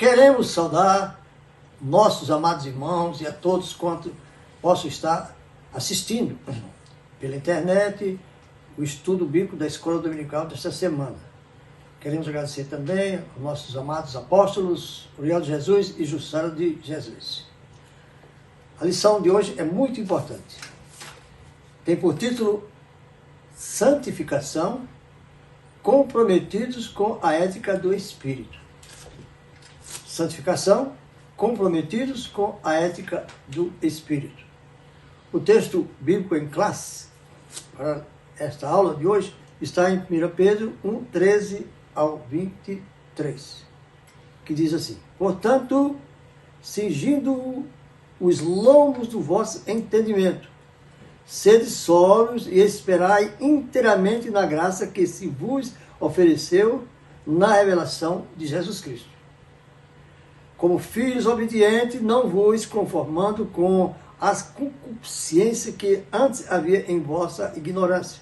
Queremos saudar nossos amados irmãos e a todos quanto possam estar assistindo pela internet o estudo bíblico da Escola Dominical desta semana. Queremos agradecer também aos nossos amados apóstolos, Uriel de Jesus e Jussara de Jesus. A lição de hoje é muito importante. Tem por título Santificação, comprometidos com a ética do Espírito. Santificação, comprometidos com a ética do Espírito. O texto bíblico em classe para esta aula de hoje está em 1 Pedro 1, 13 ao 23, que diz assim: portanto, cingindo os lombos do vosso entendimento, sede sóbrios e esperai inteiramente na graça que se vos ofereceu na revelação de Jesus Cristo. Como filhos obedientes, não vos conformando com as concupiscências que antes havia em vossa ignorância,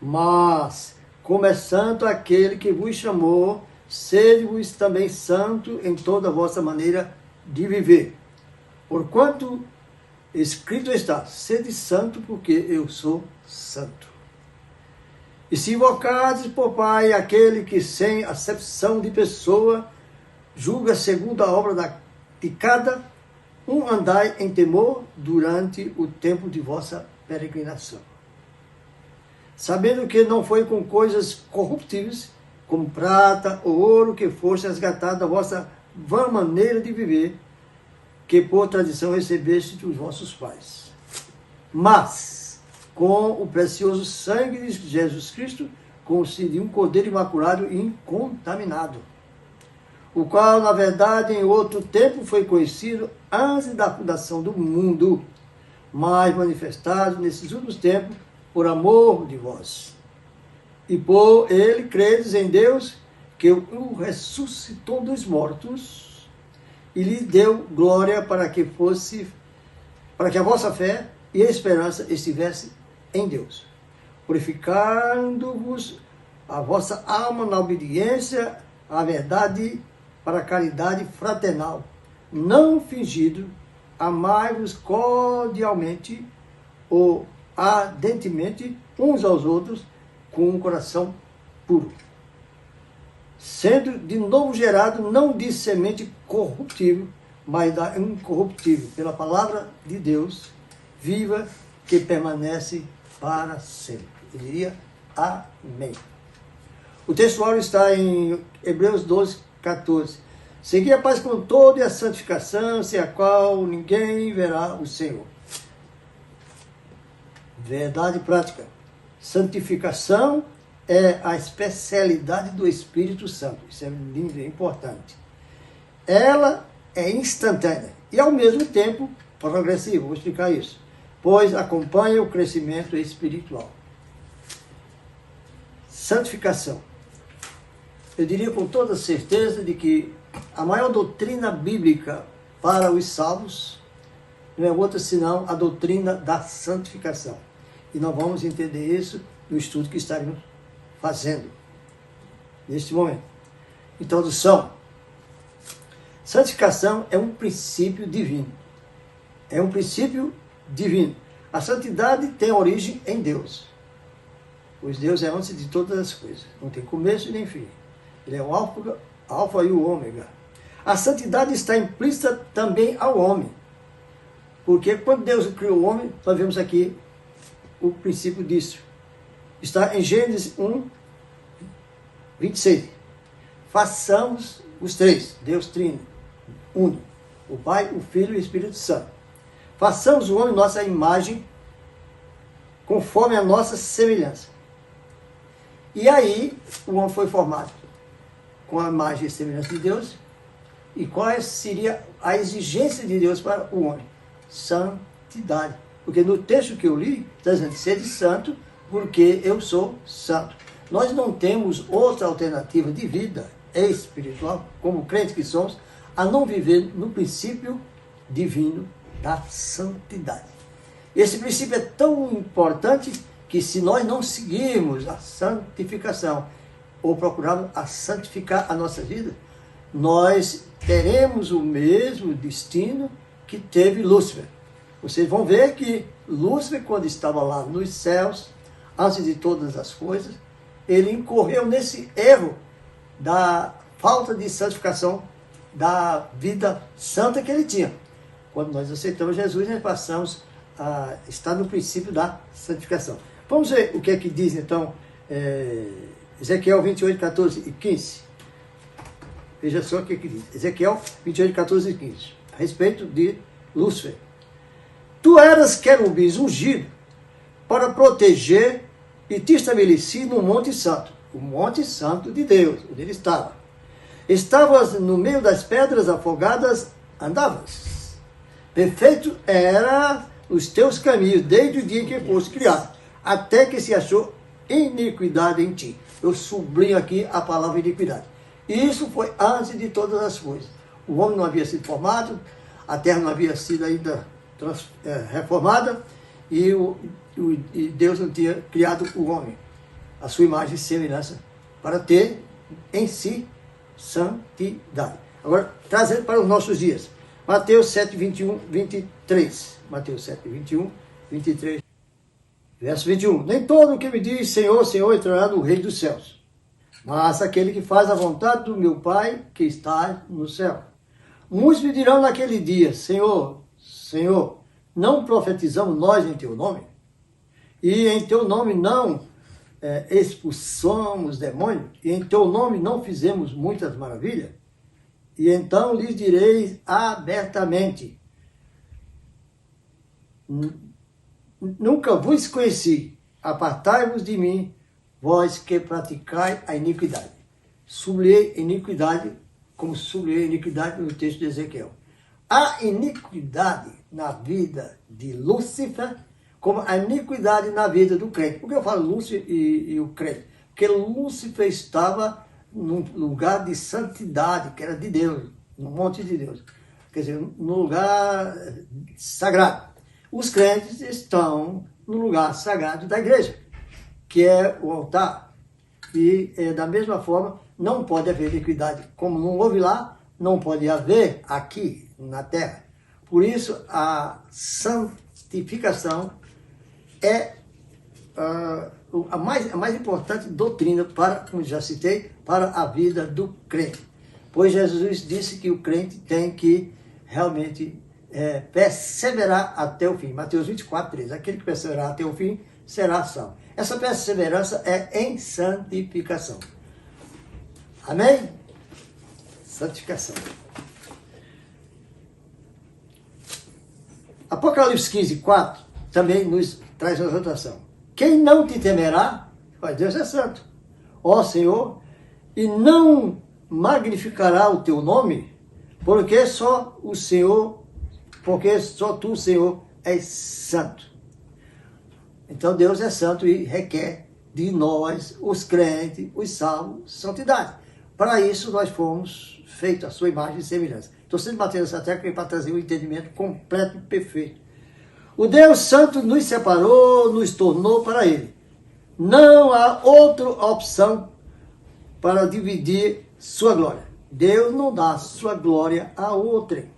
mas, como é santo aquele que vos chamou, sede-vos também santo em toda a vossa maneira de viver. Porquanto escrito está, sede santo, porque eu sou santo. E se invocardes por Pai aquele que sem acepção de pessoa julga segundo a obra de cada um, andai em temor durante o tempo de vossa peregrinação, sabendo que não foi com coisas corruptíveis, como prata ou ouro, que fosse resgatado da vossa vã maneira de viver, que por tradição recebeste dos vossos pais, mas com o precioso sangue de Jesus Cristo, como se de um cordeiro imaculado e incontaminado, o qual, na verdade, em outro tempo foi conhecido antes da fundação do mundo, mas manifestado nesses últimos tempos por amor de vós. E por ele credes em Deus, que o ressuscitou dos mortos e lhe deu glória para que a vossa fé e a esperança estivesse em Deus, purificando-vos a vossa alma na obediência à verdade para a caridade fraternal, não fingido, amai-vos cordialmente ou ardentemente uns aos outros com um coração puro, sendo de novo gerado, não de semente corruptível, mas da incorruptível, pela palavra de Deus viva, que permanece para sempre. Eu diria amém. O textuário está em Hebreus 12, 14. Segui a paz com todo e a santificação, sem a qual ninguém verá o Senhor. Verdade prática. Santificação é a especialidade do Espírito Santo. Isso é lindo, é importante. Ela é instantânea e, ao mesmo tempo, progressiva. Vou explicar isso. Pois acompanha o crescimento espiritual. Santificação. Eu diria com toda certeza de que a maior doutrina bíblica para os salvos não é outra senão a doutrina da santificação. E nós vamos entender isso no estudo que estaremos fazendo neste momento. Introdução. Santificação é um princípio divino. É um princípio divino. A santidade tem origem em Deus. Pois Deus é antes de todas as coisas. Não tem começo e nem fim. Ele é o alfa e o ômega. A santidade está implícita também ao homem. Porque quando Deus criou o homem, nós vemos aqui o princípio disso. Está em Gênesis 1, 26. Façamos os três, Deus Trino, uno, o Pai, o Filho e o Espírito Santo. Façamos o homem nossa imagem, conforme a nossa semelhança. E aí, o homem foi formado com a imagem e semelhança de Deus. E qual seria a exigência de Deus para o homem? Santidade. Porque no texto que eu li, está dizendo, sede santo, porque eu sou santo. Nós não temos outra alternativa de vida espiritual, como crentes que somos, a não viver no princípio divino da santidade. Esse princípio é tão importante que, se nós não seguirmos a santificação ou procurarmos a santificar a nossa vida, nós teremos o mesmo destino que teve Lúcifer. Vocês vão ver que Lúcifer, quando estava lá nos céus, antes de todas as coisas, ele incorreu nesse erro da falta de santificação, da vida santa que ele tinha. Quando nós aceitamos Jesus, nós passamos a estar no princípio da santificação. Vamos ver o que é que diz, então, Ezequiel 28, 14 e 15. Veja só o que é que diz. Ezequiel 28, 14 e 15. A respeito de Lúcifer. Tu eras querubins ungido para proteger e te estabeleci no Monte Santo. O Monte Santo de Deus, onde ele estava. Estavas no meio das pedras afogadas, andavas. Perfeito era os teus caminhos, desde o dia em que foste criado, até que se achou iniquidade em ti. Eu sublinho aqui a palavra iniquidade. Isso foi antes de todas as coisas. O homem não havia sido formado, a terra não havia sido ainda reformada, e Deus não tinha criado o homem, a sua imagem e semelhança, para ter em si santidade. Agora, trazendo para os nossos dias. Mateus 7, 21, 23. Mateus 7, 21, 23. Verso 21. Nem todo o que me diz Senhor, Senhor entrará no reino dos céus, mas aquele que faz a vontade do meu Pai que está no céu. Muitos me dirão naquele dia, Senhor, Senhor, não profetizamos nós em teu nome? E em teu nome não expulsamos demônios? E em teu nome não fizemos muitas maravilhas? E então lhes direis abertamente, nunca vos conheci, apartai-vos de mim, vós que praticai a iniquidade. Sublinhei iniquidade, como sublinhei iniquidade no texto de Ezequiel. A iniquidade na vida de Lúcifer, como a iniquidade na vida do crente. Por que eu falo Lúcifer e o crente? Porque Lúcifer estava num lugar de santidade, que era de Deus, no monte de Deus. Quer dizer, no lugar sagrado. Os crentes estão no lugar sagrado da igreja, que é o altar. E da mesma forma, não pode haver iniquidade. Como não houve lá, não pode haver aqui na terra. Por isso, a santificação é a mais importante doutrina para, como já citei, para a vida do crente. Pois Jesus disse que o crente tem que realmente perseverar até o fim. Mateus 24, 13. Aquele que perseverar até o fim será salvo. Essa perseverança é em santificação. Amém? Santificação. Apocalipse 15, 4 também nos traz uma exortação. Quem não te temerá, pois Deus é santo, ó Senhor, e não magnificará o teu nome, porque só tu, Senhor, és santo. Então Deus é santo e requer de nós, os crentes, os salvos, santidade. Para isso nós fomos feitos a sua imagem e semelhança. Estou sempre batendo essa tecla para trazer um entendimento completo e perfeito. O Deus Santo nos separou, nos tornou para Ele. Não há outra opção para dividir sua glória. Deus não dá sua glória a outrem.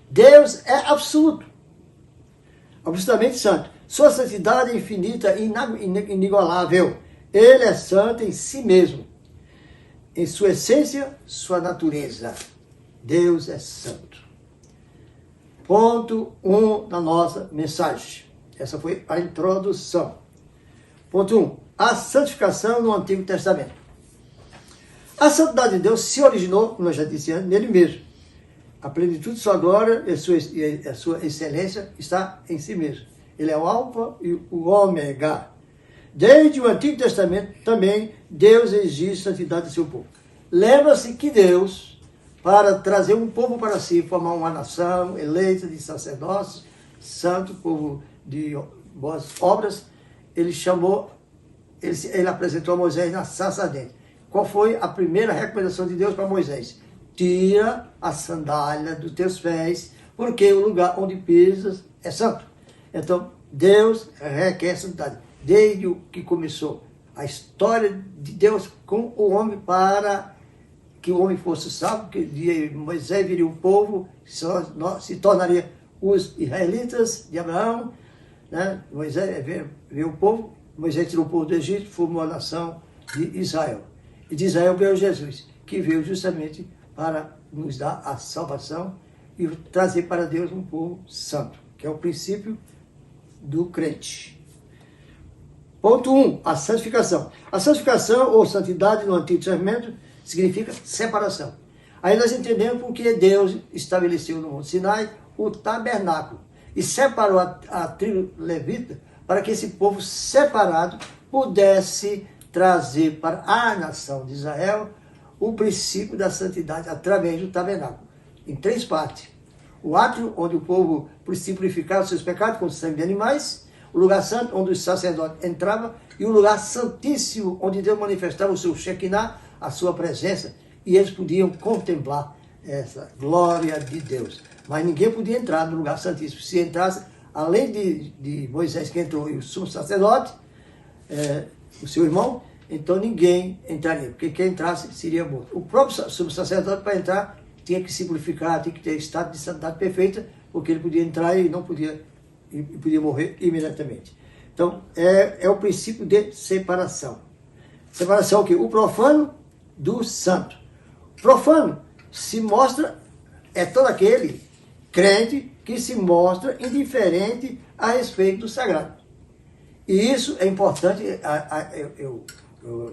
Deus é absoluto, absolutamente santo. Sua santidade é infinita e inigualável. Ele é santo em si mesmo, em sua essência, sua natureza. Deus é santo. Ponto 1 da nossa mensagem. Essa foi a introdução. Ponto 1. A santificação no Antigo Testamento. A santidade de Deus se originou, como eu já disse antes, nele mesmo. A plenitude de sua glória e a sua excelência está em si mesmo. Ele é o alfa e o ômega. Desde o Antigo Testamento também Deus exige santidade do seu povo. Lembra-se que Deus, para trazer um povo para si, formar uma nação eleita de sacerdócios, santo, povo de boas obras, ele apresentou a Moisés na sarça ardente. Qual foi a primeira recomendação de Deus para Moisés? Tira a sandália dos teus pés, porque o lugar onde pisas é santo. Então, Deus requer santidade. Desde o que começou a história de Deus com o homem para que o homem fosse salvo, que de Moisés viria o povo, se tornaria os israelitas de Abraão, né? Moisés veio o povo, Moisés tirou o povo do Egito, formou a nação de Israel. E de Israel veio Jesus, que veio justamente para nos dar a salvação e trazer para Deus um povo santo, que é o princípio do crente. Ponto 1, a santificação. A santificação ou santidade no Antigo Testamento significa separação. Aí nós entendemos porque Deus estabeleceu no Monte Sinai o tabernáculo e separou a tribo levita para que esse povo separado pudesse trazer para a nação de Israel o princípio da santidade através do tabernáculo, em 3 partes. O átrio, onde o povo purificava os seus pecados com sangue de animais, o lugar santo, onde os sacerdotes entravam, e o lugar santíssimo, onde Deus manifestava o seu Shekinah, a sua presença, e eles podiam contemplar essa glória de Deus. Mas ninguém podia entrar no lugar santíssimo. Se entrasse, além de Moisés que entrou e o sumo sacerdote, o seu irmão, então ninguém entraria, porque quem entrasse seria morto. O próprio sumo sacerdote, para entrar, tinha que se purificar, tinha que ter estado de santidade perfeita, porque ele podia entrar e não podia, e podia morrer imediatamente. Então, é o princípio de separação. Separação o quê? O profano do santo. Profano se mostra, é todo aquele crente que se mostra indiferente a respeito do sagrado. E isso é importante eu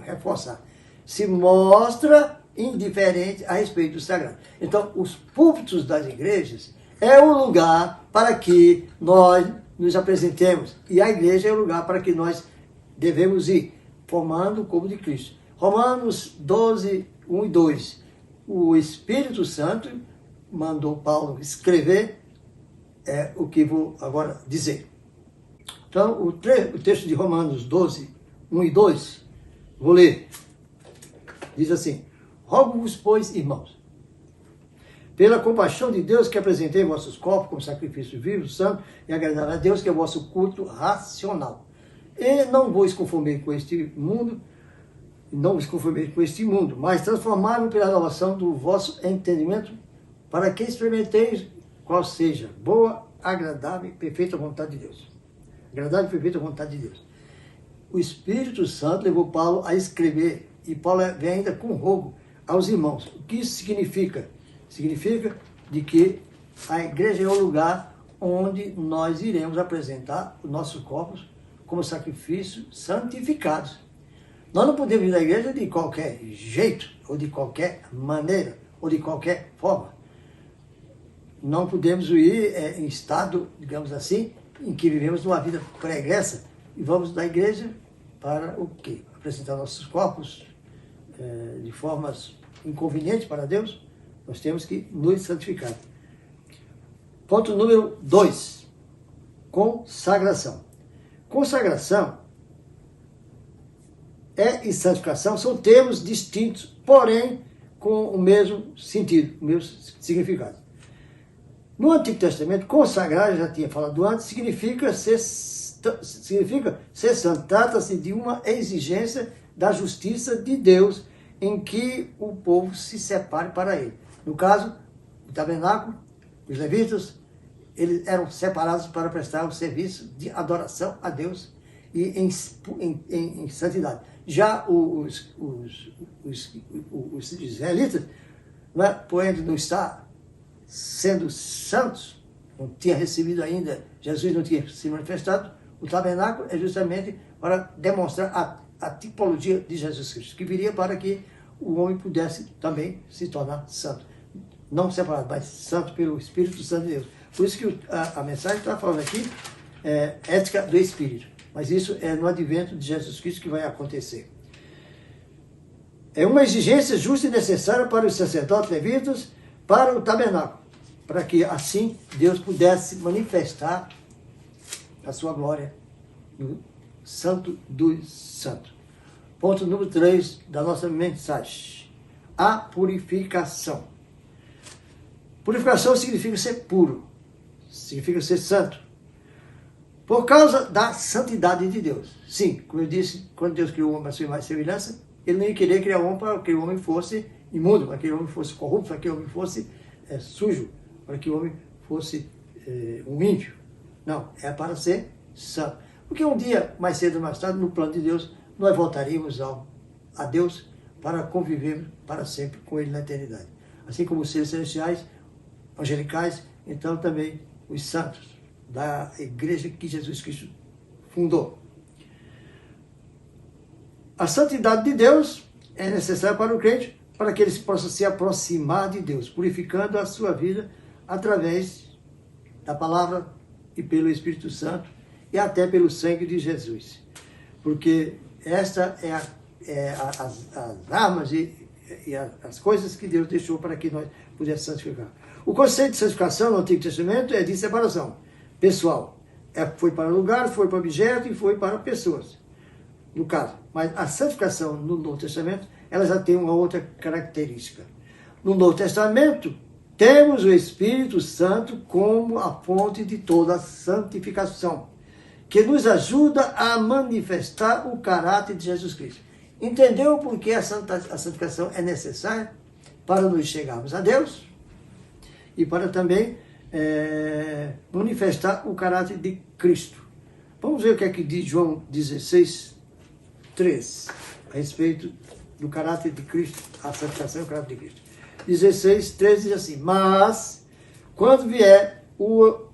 reforçar. Se mostra indiferente a respeito do sagrado. Então, os púlpitos das igrejas é o lugar para que nós nos apresentemos. E a igreja é o lugar para que nós devemos ir, formando o corpo de Cristo. Romanos 12, 1 e 2. O Espírito Santo mandou Paulo escrever o que vou agora dizer. Então, o texto de Romanos 12, 1 e 2, vou ler. Diz assim: rogo-vos, pois, irmãos, pela compaixão de Deus, que apresentei vossos corpos como sacrifício vivo, santo e agradável a Deus, que é o vosso culto racional. E não vos conformei com este mundo, mas transformai-vos pela renovação do vosso entendimento, para que experimenteis qual seja boa, agradável e perfeita vontade de Deus. Agradável e perfeita vontade de Deus. O Espírito Santo levou Paulo a escrever, e Paulo vem ainda com rogo aos irmãos. O que isso significa? Significa de que a igreja é o lugar onde nós iremos apresentar os nossos corpos como sacrifícios santificados. Nós não podemos ir à igreja de qualquer jeito, ou de qualquer maneira, ou de qualquer forma. Não podemos ir em estado, digamos assim, em que vivemos uma vida pregressa e vamos da igreja para o quê? Apresentar nossos corpos de formas inconvenientes para Deus. Nós temos que nos santificar. Ponto número 2. Consagração. Consagração e santificação são termos distintos, porém com o mesmo sentido, o mesmo significado. No Antigo Testamento, consagrar, já tinha falado antes, significa ser santo. Trata-se de uma exigência da justiça de Deus em que o povo se separe para ele. No caso, o tabernáculo, os levitas, eles eram separados para prestar o serviço de adoração a Deus e em santidade. Já os israelitas, né, por ele não estar sendo santos, não tinha recebido ainda, Jesus não tinha se manifestado, o tabernáculo é justamente para demonstrar a tipologia de Jesus Cristo, que viria para que o homem pudesse também se tornar santo. Não separado, mas santo pelo Espírito Santo de Deus. Por isso que a mensagem está falando aqui, ética do Espírito. Mas isso é no advento de Jesus Cristo que vai acontecer. É uma exigência justa e necessária para os sacerdotes levitas, para o tabernáculo, para que assim Deus pudesse manifestar a sua glória no Santo dos Santos. Ponto número 3 da nossa mensagem. A purificação. Purificação significa ser puro, significa ser santo. Por causa da santidade de Deus. Sim, como eu disse, quando Deus criou o homem à sua imagem e semelhança, ele não ia querer criar o homem para que o homem fosse imundo, para que o homem fosse corrupto, para que o homem fosse sujo, para que o homem fosse um ímpio. Não, é para ser santo. Porque um dia, mais cedo ou mais tarde, no plano de Deus, nós voltaríamos a Deus para convivermos para sempre com Ele na eternidade. Assim como os seres celestiais, angelicais, então também os santos da igreja que Jesus Cristo fundou. A santidade de Deus é necessária para o crente, para que ele possa se aproximar de Deus, purificando a sua vida através da palavra e pelo Espírito Santo e até pelo sangue de Jesus. Porque esta é as armas e as coisas que Deus deixou para que nós pudéssemos santificar. O conceito de santificação no Antigo Testamento é de separação pessoal. Foi para lugar, foi para objeto e foi para pessoas, no caso. Mas a santificação no Novo Testamento, ela já tem uma outra característica. No Novo Testamento, temos o Espírito Santo como a fonte de toda a santificação, que nos ajuda a manifestar o caráter de Jesus Cristo. Entendeu por que a santificação é necessária? Para nos chegarmos a Deus e para também manifestar o caráter de Cristo. Vamos ver o que é que diz João 16, 3, a respeito do caráter de Cristo, a santificação e o caráter de Cristo. 16, 3 diz assim: mas quando vier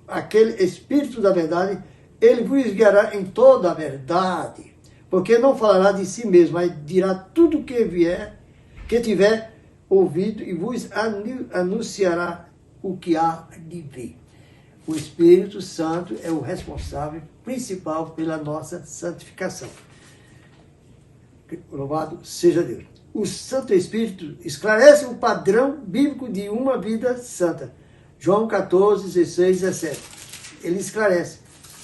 aquele Espírito da verdade, ele vos guiará em toda a verdade, porque não falará de si mesmo, mas dirá tudo que tiver ouvido e vos anunciará o que há de vir. O Espírito Santo é o responsável principal pela nossa santificação. Louvado seja Deus. O Santo Espírito esclarece o padrão bíblico de uma vida santa. João 14, 16, 17. Ele esclarece.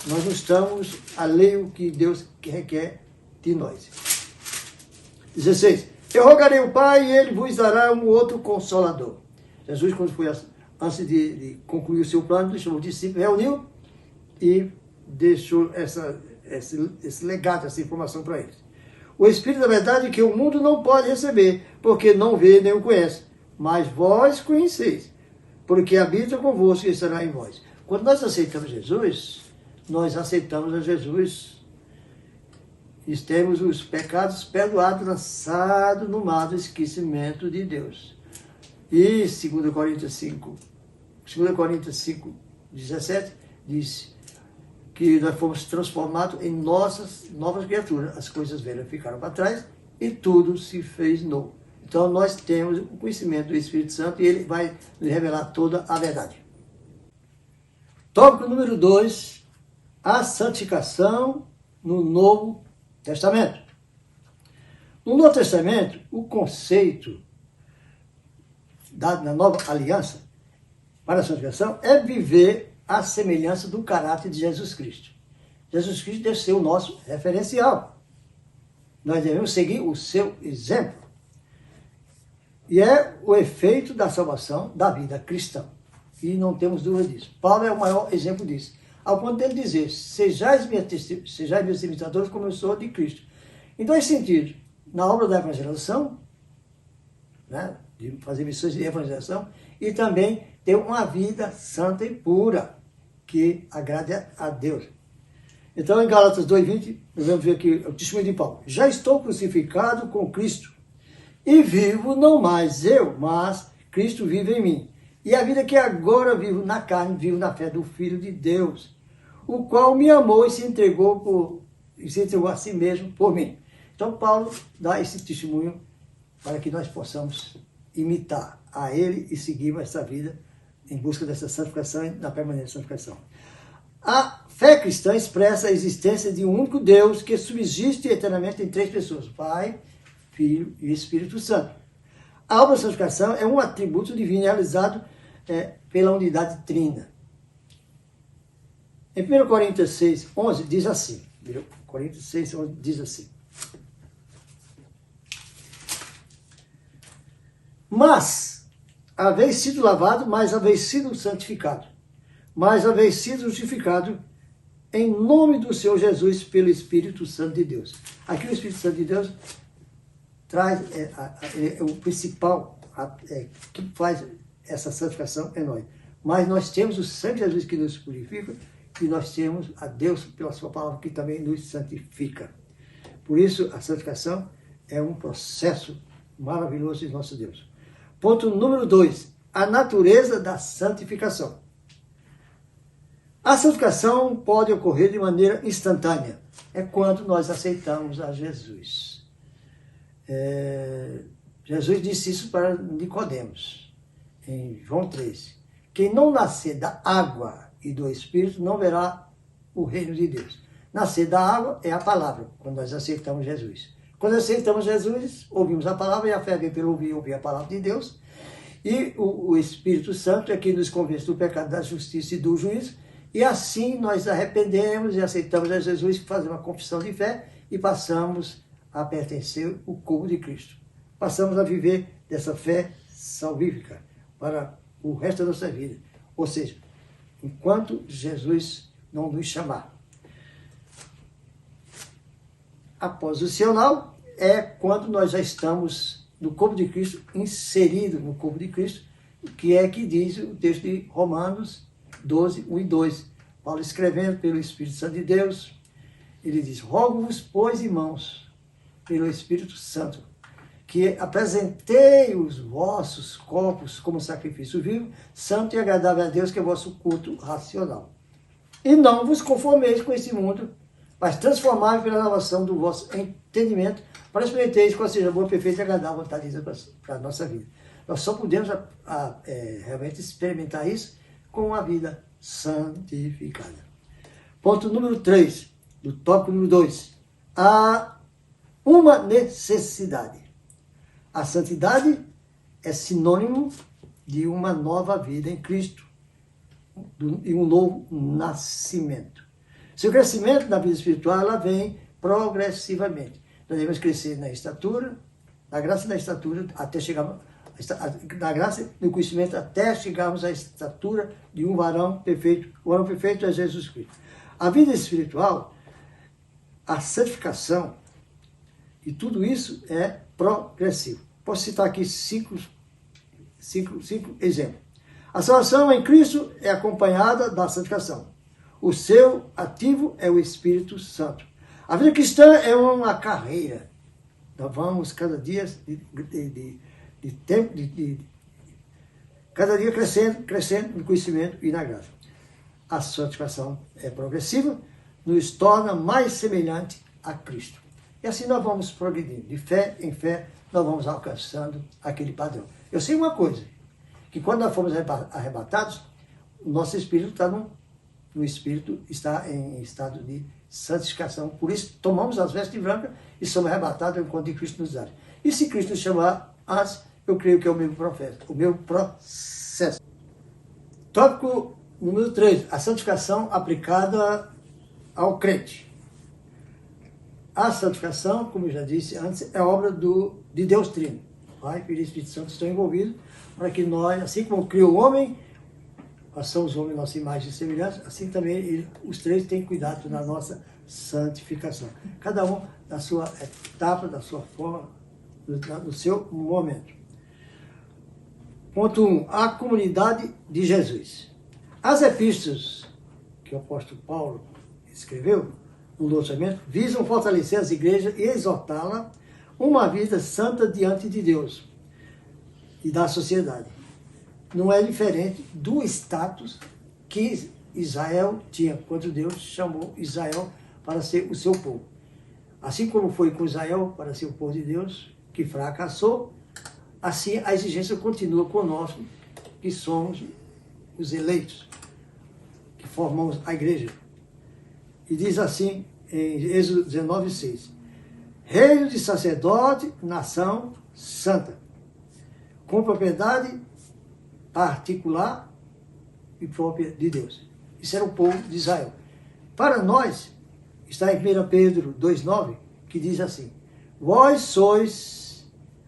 Nós não estamos além do que Deus requer de nós. 16. Eu rogarei ao Pai e Ele vos dará um outro Consolador. Jesus, quando foi antes de concluir o seu plano, deixou os discípulos, reuniu e deixou esse legado, essa informação para eles. O Espírito da verdade que o mundo não pode receber, porque não vê nem o conhece. Mas vós conheceis, porque habita convosco e estará em vós. Quando nós aceitamos Jesus, nós aceitamos a Jesus e temos os pecados perdoados, lançados no mar do esquecimento de Deus. E 2 Coríntios 5, 17, diz que nós fomos transformados em novas criaturas. As coisas velhas ficaram para trás e tudo se fez novo. Então nós temos o conhecimento do Espírito Santo e ele vai nos revelar toda a verdade. Tópico número 2, a santificação no Novo Testamento. No Novo Testamento, o conceito dado na Nova Aliança para a santificação é viver a semelhança do caráter de Jesus Cristo. Jesus Cristo deve ser o nosso referencial. Nós devemos seguir o seu exemplo. E é o efeito da salvação da vida cristã. E não temos dúvida disso. Paulo é o maior exemplo disso. Ao ponto dele dizer, sejais meus imitadores como eu sou de Cristo. Em dois sentidos. Na obra da evangelização, né, de fazer missões de evangelização, e também ter uma vida santa e pura, que agrade a Deus. Então, em Gálatas 2:20, nós vamos ver aqui o testemunho de Paulo. Já estou crucificado com Cristo, e vivo não mais eu, mas Cristo vive em mim. E a vida que agora vivo na carne, vivo na fé do Filho de Deus, o qual me amou e se entregou a si mesmo por mim. Então, Paulo dá esse testemunho para que nós possamos imitar a ele e seguir essa vida em busca dessa santificação e da permanente santificação. A fé cristã expressa a existência de um único Deus que subsiste eternamente em três pessoas, Pai, Filho e Espírito Santo. A obra da santificação é um atributo divino realizado pela unidade trina. Em 1 Coríntios 6, 11, diz assim, 1 Coríntios 6, 11 diz assim: mas haveis sido lavado, mas haveis sido santificado, mas haveis sido justificado em nome do Senhor Jesus pelo Espírito Santo de Deus. Aqui o Espírito Santo de Deus traz o principal que faz essa santificação é nós. Mas nós temos o sangue de Jesus que nos purifica e nós temos a Deus pela sua palavra que também nos santifica. Por isso, a santificação é um processo maravilhoso de nosso Deus. Ponto número 2, a natureza da santificação. A santificação pode ocorrer de maneira instantânea. É quando nós aceitamos a Jesus. Jesus disse isso para Nicodemos, em João 3. Quem não nascer da água e do Espírito não verá o reino de Deus. Nascer da água é a palavra, quando nós aceitamos Jesus. Quando aceitamos Jesus, ouvimos a palavra, e a fé vem pelo ouvir a palavra de Deus. E o Espírito Santo é que nos convence do pecado, da justiça e do juízo. E assim nós arrependemos e aceitamos a Jesus, fazemos uma confissão de fé e passamos a pertencer ao corpo de Cristo. Passamos a viver dessa fé salvífica para o resto da nossa vida. Ou seja, enquanto Jesus não nos chamar. A posicional é quando nós já estamos no corpo de Cristo, inserido no corpo de Cristo, que é que diz o texto de Romanos 12, 1 e 2. Paulo escrevendo pelo Espírito Santo de Deus, ele diz: rogo-vos, pois, irmãos, pelo Espírito Santo, que apresentei os vossos corpos como sacrifício vivo, santo e agradável a Deus, que é o vosso culto racional. E não vos conformeis com esse mundo, mas transformai pela renovação do vosso entendimento, para experimentar qual seja a boa, perfeita e agradável vontade de Deus para a nossa vida. Nós só podemos realmente experimentar isso com a vida santificada. Ponto número 3, do tópico número 2. Há uma necessidade. A santidade é sinônimo de uma nova vida em Cristo e um novo nascimento. Seu crescimento na vida espiritual, ela vem progressivamente. Nós devemos crescer na estatura, na graça e na estatura, até chegar na graça e no conhecimento, até chegarmos à estatura de um varão perfeito. O varão perfeito é Jesus Cristo. A vida espiritual, a santificação e tudo isso é progressivo. Posso citar aqui cinco exemplos. A salvação em Cristo é acompanhada da santificação. O seu ativo é o Espírito Santo. A vida cristã é uma carreira. Nós vamos cada dia cada dia crescendo no conhecimento e na graça. A santificação é progressiva, nos torna mais semelhante a Cristo. E assim nós vamos progredindo. De fé em fé, nós vamos alcançando aquele padrão. Eu sei uma coisa, que quando nós fomos arrebatados, o nosso espírito está em estado de santificação. Por isso, tomamos as vestes brancas e somos arrebatados enquanto Cristo nos dá. E se Cristo nos chamar antes, eu creio que é o mesmo processo. Tópico número 3, a santificação aplicada ao crente. A santificação, como eu já disse antes, é obra de Deus Trino. Pai, Filho e Espírito Santo estão envolvidos para que nós, assim como criou o homem, façamos o homem nossa imagem e semelhança, assim também os três têm cuidado na nossa santificação. Cada um na sua etapa, da sua forma, no seu momento. Ponto 1. A comunidade de Jesus. As epístolas que o apóstolo Paulo escreveu no Novo Testamento visam fortalecer as igrejas e exortá-la uma vida santa diante de Deus e da sociedade. Não é diferente do status que Israel tinha, quando Deus chamou Israel para ser o seu povo. Assim como foi com Israel para ser o povo de Deus, que fracassou, assim a exigência continua conosco, que somos os eleitos, que formamos a igreja. E diz assim, em Êxodo 19:6, reino de sacerdote, nação santa, com propriedade particular e própria de Deus. Isso era o povo de Israel. Para nós, está em 1 Pedro 2,9, que diz assim, vós sois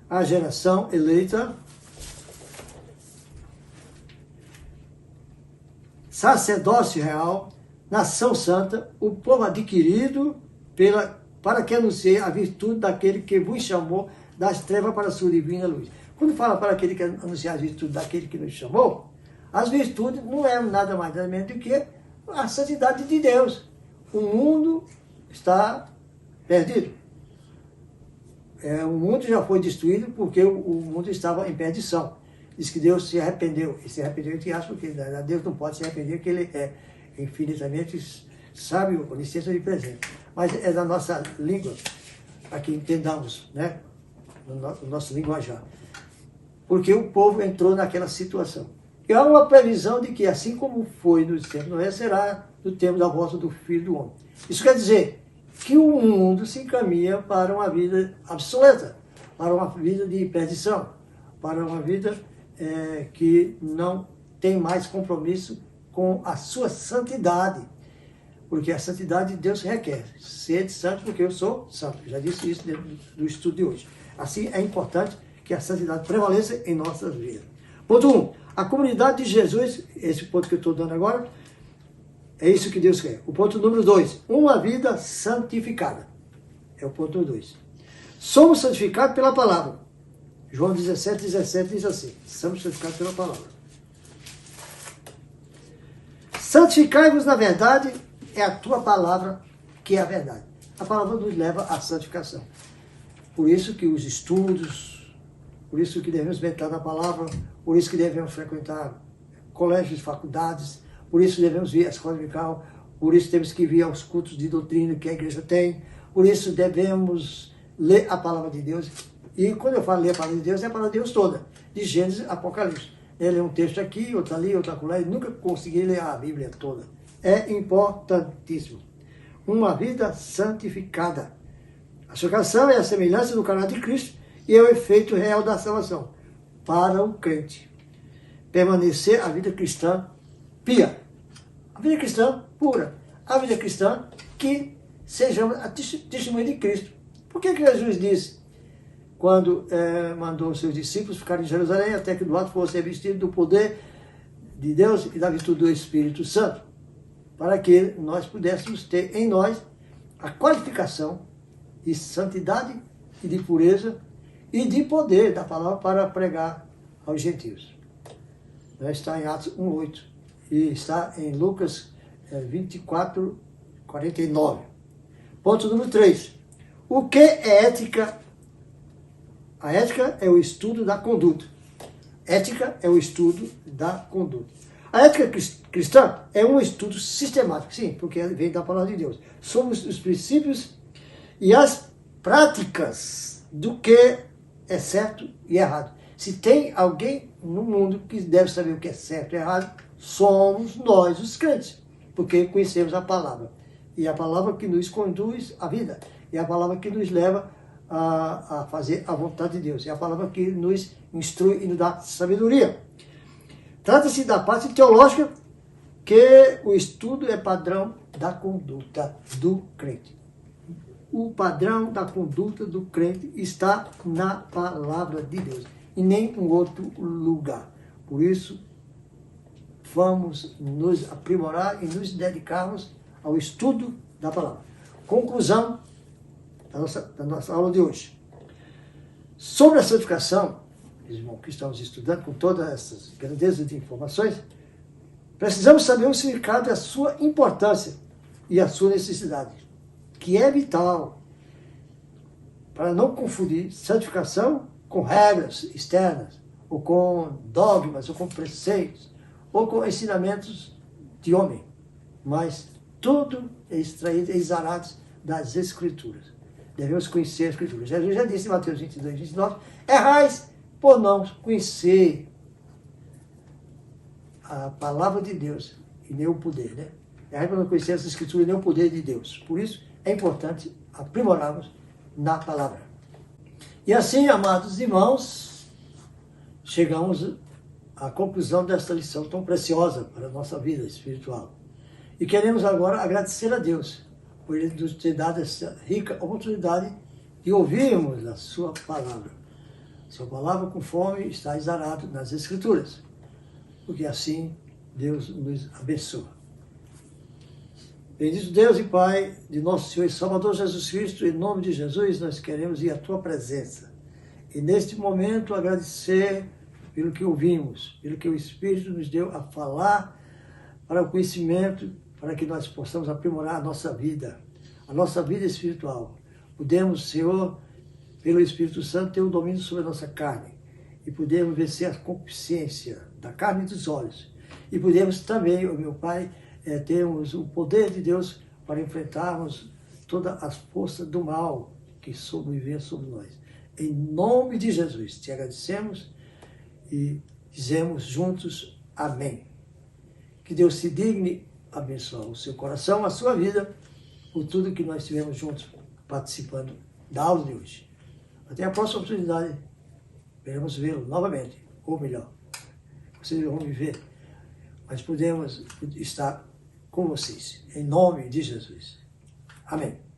a geração eleita, sacerdócio real, nação santa, o povo adquirido para que anuncie a virtude daquele que vos chamou das trevas para a sua divina luz. Quando fala para aquele que anunciar as virtudes daquele que nos chamou, as virtudes não é nada mais nada menos do que a santidade de Deus. O mundo está perdido. O mundo já foi destruído porque o mundo estava em perdição. Diz que Deus se arrependeu. E se arrependeu entre aspas, porque Deus não pode se arrepender, porque Ele é infinitamente sábio, onisciente e presente. Mas é da nossa língua, para que entendamos, né? No nosso linguajar. Porque o povo entrou naquela situação. E há uma previsão de que, assim como foi no tempo de Noé, será no tempo da volta do Filho do Homem. Isso quer dizer que o mundo se encaminha para uma vida obsoleta, para uma vida de perdição, para uma vida que não tem mais compromisso com a sua santidade. Porque a santidade de Deus requer. Sede santo porque eu sou santo. Eu já disse isso dentro do estudo de hoje. Assim, é importante que a santidade prevaleça em nossas vidas. Ponto 1. A comunidade de Jesus, esse ponto que eu estou dando agora, é isso que Deus quer. O ponto número 2. Uma vida santificada. É o ponto 2. Somos santificados pela palavra. João 17:17 diz assim. Somos santificados pela palavra. Santificai-vos na verdade, é a tua palavra que é a verdade. A palavra nos leva à santificação. Por isso que os estudos, por isso que devemos meditar na palavra, por isso que devemos frequentar colégios, faculdades, por isso devemos vir à escola dominical, por isso temos que vir aos cultos de doutrina que a igreja tem, por isso devemos ler a palavra de Deus. E quando eu falo ler a palavra de Deus, é a palavra de Deus toda, de Gênesis a Apocalipse. Ele é um texto aqui, outro ali, outro acolá, e nunca consegui ler a Bíblia toda. É importantíssimo. Uma vida santificada. A santificação é a semelhança do caráter de Cristo e é o efeito real da salvação para o crente. Permanecer a vida cristã pia. A vida cristã pura. A vida cristã que sejamos a testemunha de Cristo. Por que Jesus disse, quando mandou os seus discípulos ficarem em Jerusalém, até que do alto fosse revestido do poder de Deus e da virtude do Espírito Santo, para que nós pudéssemos ter em nós a qualificação de santidade e de pureza e de poder da palavra para pregar aos gentios. Está em Atos 1:8 e está em Lucas 24:49. Ponto número 3. O que é ética? A ética é o estudo da conduta. Ética é o estudo da conduta. A ética cristã é um estudo sistemático, sim, porque vem da palavra de Deus. Somos os princípios e as práticas do que é certo e errado. Se tem alguém no mundo que deve saber o que é certo e errado, somos nós, os crentes, porque conhecemos a palavra. E a palavra que nos conduz à vida. E a palavra que nos leva a fazer a vontade de Deus. É a palavra que nos instrui e nos dá sabedoria. Trata-se da parte teológica, que o estudo é padrão da conduta do crente. O padrão da conduta do crente está na palavra de Deus, e nem em outro lugar. Por isso, vamos nos aprimorar e nos dedicarmos ao estudo da palavra. Conclusão da nossa aula de hoje. Sobre a santificação, irmão, que estamos estudando com todas essas grandezas de informações, precisamos saber o significado, a sua importância e a sua necessidade, que é vital, para não confundir santificação com regras externas, ou com dogmas, ou com preceitos, ou com ensinamentos de homem, mas tudo é extraído, é exarado das Escrituras. Devemos conhecer as Escrituras. Jesus já disse em Mateus 22:29, errais por não conhecer a palavra de Deus e nem o poder, né? Errais por não conhecer as Escrituras e nem o poder de Deus. Por isso, é importante aprimorarmos na palavra. E assim, amados irmãos, chegamos à conclusão desta lição tão preciosa para a nossa vida espiritual. E queremos agora agradecer a Deus por Ele nos ter dado essa rica oportunidade de ouvirmos a sua palavra. Sua palavra, conforme está exarado nas Escrituras. Porque assim Deus nos abençoa. Bendito Deus e Pai de nosso Senhor e Salvador Jesus Cristo, em nome de Jesus, nós queremos ir à Tua presença E neste momento agradecer pelo que ouvimos, pelo que o Espírito nos deu a falar, para o conhecimento, para que nós possamos aprimorar a nossa vida espiritual. Podemos, Senhor, pelo Espírito Santo, ter o domínio sobre a nossa carne e podemos vencer a concupiscência da carne e dos olhos. E podemos também, ó meu Pai, termos o poder de Deus para enfrentarmos todas as forças do mal que sobrevivem sobre nós. Em nome de Jesus, te agradecemos e dizemos juntos amém. Que Deus se digne abençoar o seu coração, a sua vida, por tudo que nós tivemos juntos participando da aula de hoje. Até a próxima oportunidade, veremos vê-lo novamente, ou melhor, vocês vão me ver, mas podemos estar com vocês, em nome de Jesus. Amém.